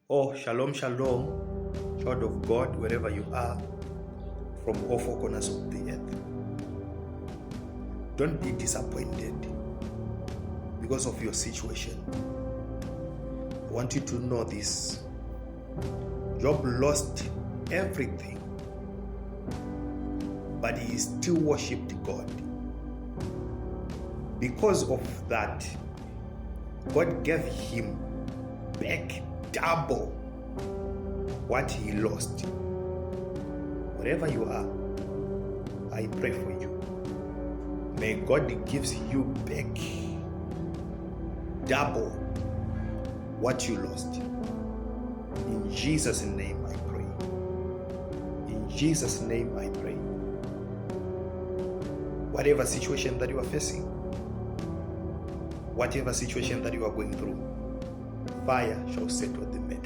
Oh, shalom, shalom, child of God, wherever you are, from all four corners of the earth. Don't be disappointed because of your situation. I want you to know this. Job lost everything, but he still worshipped God. Because of that, God gave him back double what he lost. Wherever you are, I pray for you. May God gives you back double what you lost. In Jesus' name I pray. In Jesus' name I pray. Whatever situation that you are facing, whatever situation that you are going through, fire shall settle the matter.